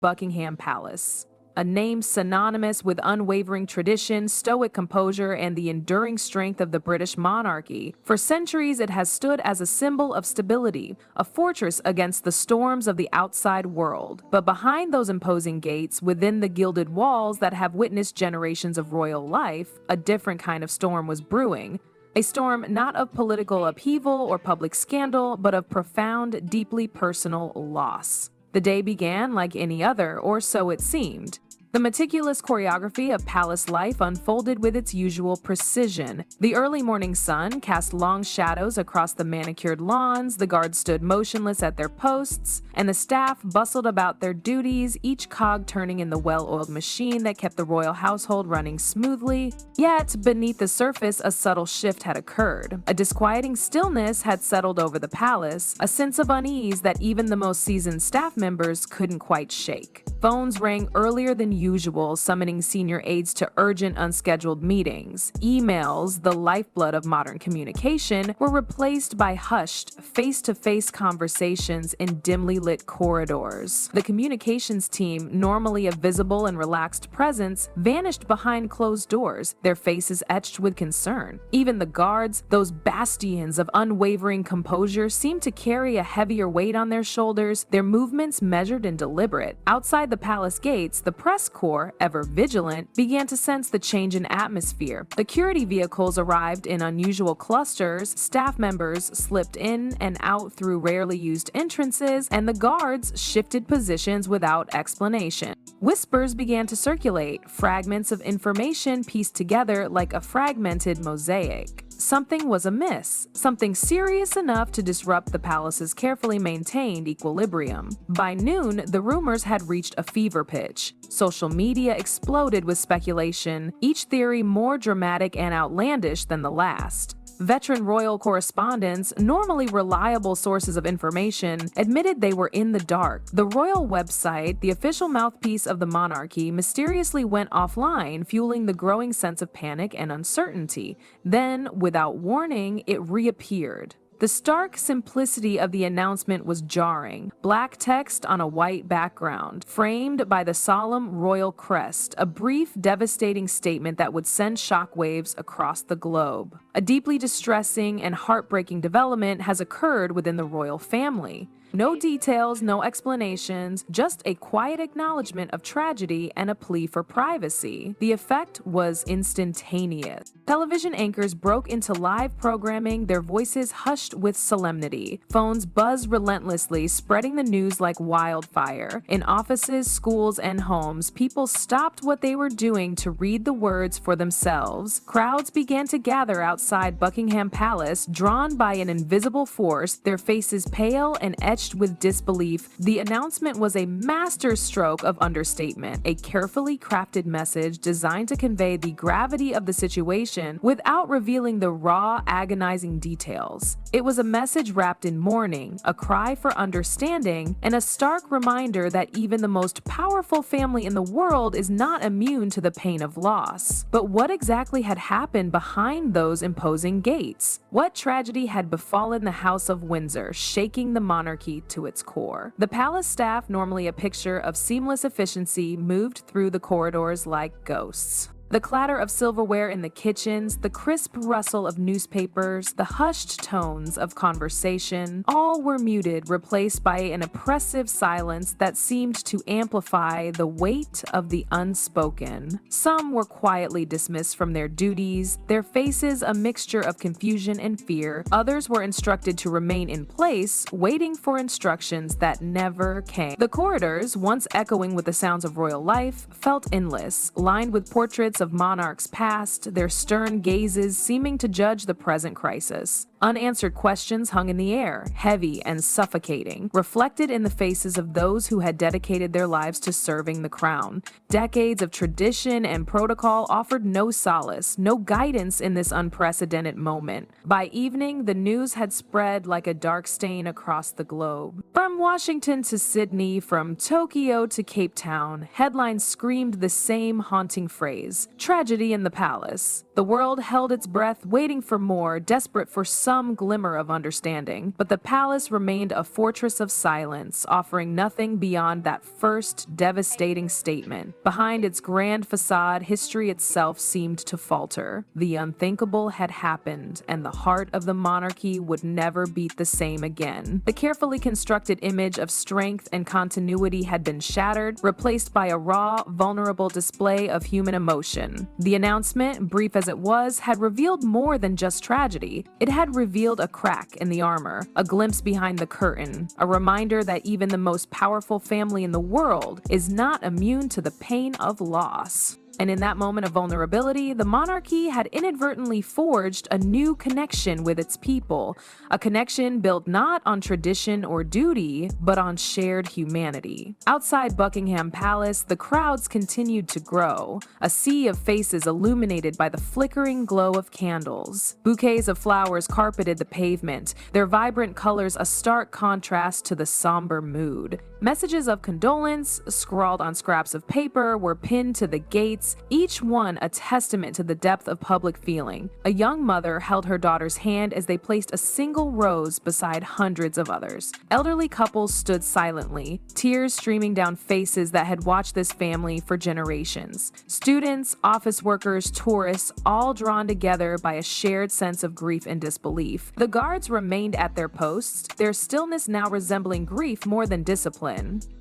Buckingham Palace. A name synonymous with unwavering tradition, stoic composure, and the enduring strength of the British monarchy. For centuries, it has stood as a symbol of stability, a fortress against the storms of the outside world. But behind those imposing gates, within the gilded walls that have witnessed generations of royal life, a different kind of storm was brewing. A storm not of political upheaval or public scandal, but of profound, deeply personal loss. The day began like any other, or so it seemed. The meticulous choreography of palace life unfolded with its usual precision. The early morning sun cast long shadows across the manicured lawns, the guards stood motionless at their posts, and the staff bustled about their duties, each cog turning in the well-oiled machine that kept the royal household running smoothly. Yet, beneath the surface, a subtle shift had occurred. A disquieting stillness had settled over the palace, a sense of unease that even the most seasoned staff members couldn't quite shake. Phones rang earlier than usual, summoning senior aides to urgent, unscheduled meetings. Emails, the lifeblood of modern communication, were replaced by hushed, face-to-face conversations in dimly lit corridors. The communications team, normally a visible and relaxed presence, vanished behind closed doors, their faces etched with concern. Even the guards, those bastions of unwavering composure, seemed to carry a heavier weight on their shoulders, their movements measured and deliberate. Outside the palace gates, the press corps, ever vigilant, began to sense the change in atmosphere. Security vehicles arrived in unusual clusters, staff members slipped in and out through rarely used entrances, and the guards shifted positions without explanation. Whispers began to circulate, fragments of information pieced together like a fragmented mosaic. Something was amiss, something serious enough to disrupt the palace's carefully maintained equilibrium. By noon, the rumors had reached a fever pitch. Social media exploded with speculation, each theory more dramatic and outlandish than the last. Veteran royal correspondents, normally reliable sources of information, admitted they were in the dark. The royal website, the official mouthpiece of the monarchy, mysteriously went offline, fueling the growing sense of panic and uncertainty. Then, without warning, it reappeared. The stark simplicity of the announcement was jarring. Black text on a white background, framed by the solemn royal crest, a brief, devastating statement that would send shockwaves across the globe. A deeply distressing and heartbreaking development has occurred within the royal family. No details, no explanations, just a quiet acknowledgement of tragedy and a plea for privacy. The effect was instantaneous. Television anchors broke into live programming, their voices hushed with solemnity. Phones buzzed relentlessly, spreading the news like wildfire. In offices, schools, and homes, people stopped what they were doing to read the words for themselves. Crowds began to gather outside Buckingham Palace, drawn by an invisible force, their faces pale and etched with disbelief. The announcement was a masterstroke of understatement, a carefully crafted message designed to convey the gravity of the situation without revealing the raw, agonizing details. It was a message wrapped in mourning, a cry for understanding, and a stark reminder that even the most powerful family in the world is not immune to the pain of loss. But what exactly had happened behind those imposing gates? What tragedy had befallen the House of Windsor, shaking the monarchy to its core? The palace staff, normally a picture of seamless efficiency, moved through the corridors like ghosts. The clatter of silverware in the kitchens, the crisp rustle of newspapers, the hushed tones of conversation, all were muted, replaced by an oppressive silence that seemed to amplify the weight of the unspoken. Some were quietly dismissed from their duties, their faces a mixture of confusion and fear. Others were instructed to remain in place, waiting for instructions that never came. The corridors, once echoing with the sounds of royal life, felt endless, lined with portraits of monarchs past, their stern gazes seeming to judge the present crisis. Unanswered questions hung in the air, heavy and suffocating, reflected in the faces of those who had dedicated their lives to serving the crown. Decades of tradition and protocol offered no solace, no guidance in this unprecedented moment. By evening, the news had spread like a dark stain across the globe. From Washington to Sydney, from Tokyo to Cape Town, headlines screamed the same haunting phrase: tragedy in the palace. The world held its breath, waiting for more, desperate for some some glimmer of understanding, but the palace remained a fortress of silence, offering nothing beyond that first devastating statement. Behind its grand facade, history itself seemed to falter. The unthinkable had happened, and the heart of the monarchy would never beat the same again. The carefully constructed image of strength and continuity had been shattered, replaced by a raw, vulnerable display of human emotion. The announcement, brief as it was, had revealed more than just tragedy. It had revealed a crack in the armor, a glimpse behind the curtain, a reminder that even the most powerful family in the world is not immune to the pain of loss. And in that moment of vulnerability, the monarchy had inadvertently forged a new connection with its people, a connection built not on tradition or duty, but on shared humanity. Outside Buckingham Palace, the crowds continued to grow, a sea of faces illuminated by the flickering glow of candles. Bouquets of flowers carpeted the pavement, their vibrant colors a stark contrast to the somber mood. Messages of condolence, scrawled on scraps of paper, were pinned to the gates, each one a testament to the depth of public feeling. A young mother held her daughter's hand as they placed a single rose beside hundreds of others. Elderly couples stood silently, tears streaming down faces that had watched this family for generations. Students, office workers, tourists, all drawn together by a shared sense of grief and disbelief. The guards remained at their posts, their stillness now resembling grief more than discipline.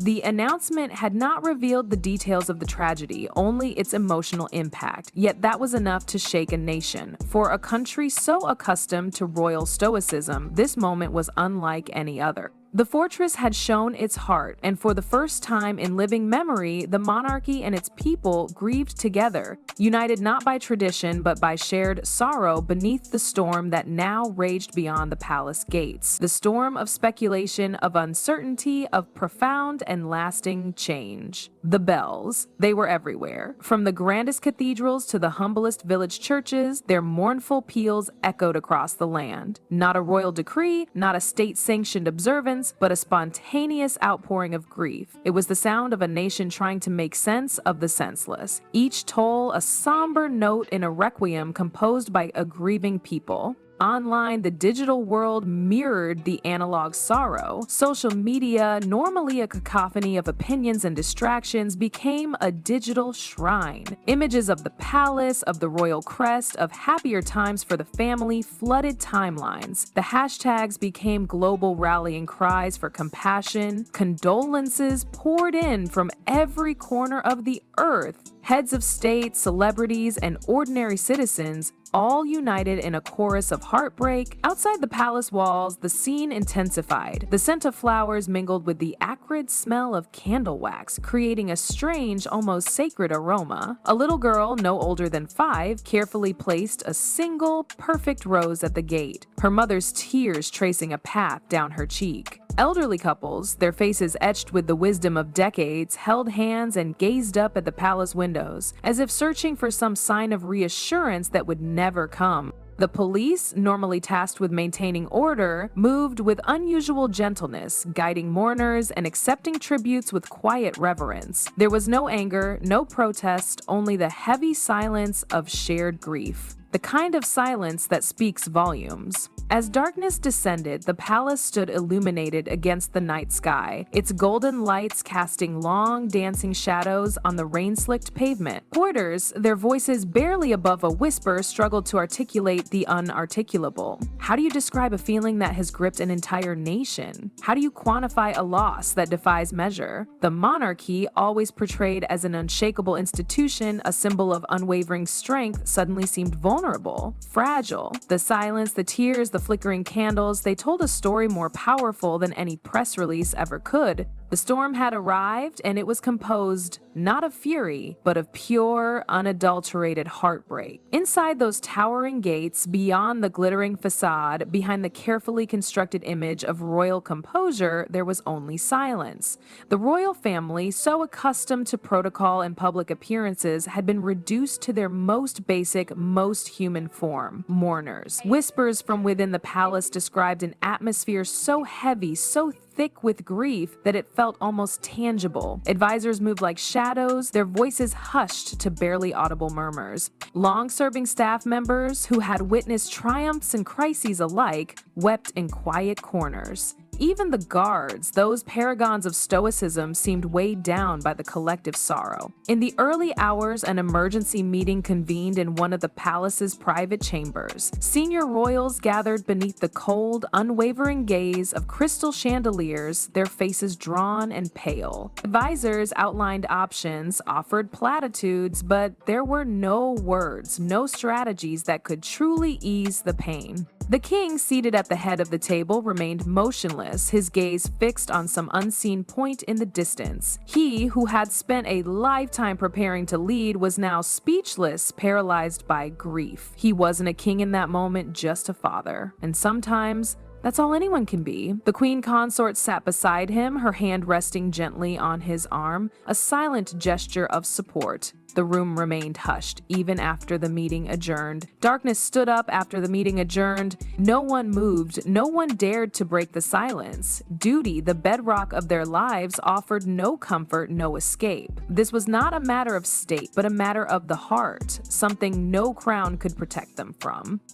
The announcement had not revealed the details of the tragedy, only its emotional impact, yet that was enough to shake a nation. For a country so accustomed to royal stoicism, this moment was unlike any other. The fortress had shown its heart, and for the first time in living memory, the monarchy and its people grieved together, united not by tradition but by shared sorrow beneath the storm that now raged beyond the palace gates. The storm of speculation, of uncertainty, of profound and lasting change. The bells, they were everywhere. From the grandest cathedrals to the humblest village churches, their mournful peals echoed across the land. Not a royal decree, not a state-sanctioned observance, but a spontaneous outpouring of grief. It was the sound of a nation trying to make sense of the senseless. Each toll a somber note in a requiem composed by a grieving people. Online, the digital world mirrored the analog sorrow. Social media, normally a cacophony of opinions and distractions, became a digital shrine. Images of the palace, of the royal crest, of happier times for the family flooded timelines. The hashtags became global rallying cries for compassion. Condolences poured in from every corner of the earth. Heads of state, celebrities, and ordinary citizens all united in a chorus of heartbreak. Outside the palace walls, the scene intensified. The scent of flowers mingled with the acrid smell of candle wax, creating a strange, almost sacred aroma. A little girl, no older than 5, carefully placed a single, perfect rose at the gate, her mother's tears tracing a path down her cheek. Elderly couples, their faces etched with the wisdom of decades, held hands and gazed up at the palace windows, as if searching for some sign of reassurance that would never come. The police, normally tasked with maintaining order, moved with unusual gentleness, guiding mourners and accepting tributes with quiet reverence. There was no anger, no protest, only the heavy silence of shared grief. The kind of silence that speaks volumes. As darkness descended, the palace stood illuminated against the night sky, its golden lights casting long, dancing shadows on the rain-slicked pavement. Porters, their voices barely above a whisper, struggled to articulate the unarticulable. How do you describe a feeling that has gripped an entire nation? How do you quantify a loss that defies measure? The monarchy, always portrayed as an unshakable institution, a symbol of unwavering strength, suddenly seemed vulnerable, fragile. The silence, the tears, the flickering candles, they told a story more powerful than any press release ever could. The storm had arrived, and it was composed not of fury, but of pure, unadulterated heartbreak. Inside those towering gates, beyond the glittering facade, behind the carefully constructed image of royal composure, there was only silence. The royal family, so accustomed to protocol and public appearances, had been reduced to their most basic, most human form: mourners. Whispers from within the palace described an atmosphere so heavy, so thick with grief that it felt almost tangible. Advisors moved like shadows, their voices hushed to barely audible murmurs. Long-serving staff members, who had witnessed triumphs and crises alike, wept in quiet corners. Even the guards, those paragons of stoicism, seemed weighed down by the collective sorrow. In the early hours, an emergency meeting convened in one of the palace's private chambers. Senior royals gathered beneath the cold, unwavering gaze of crystal chandeliers, their faces drawn and pale. Advisors outlined options, offered platitudes, but there were no words, no strategies that could truly ease the pain. The king, seated at the head of the table, remained motionless, his gaze fixed on some unseen point in the distance. He, who had spent a lifetime preparing to lead, was now speechless, paralyzed by grief. He wasn't a king in that moment, just a father. And sometimes, that's all anyone can be. The queen consort sat beside him, her hand resting gently on his arm, a silent gesture of support. The room remained hushed, even after the meeting adjourned. Darkness stood up after the meeting adjourned. No one moved, no one dared to break the silence. Duty, the bedrock of their lives, offered no comfort, no escape. This was not a matter of state, but a matter of the heart, something no crown could protect them from.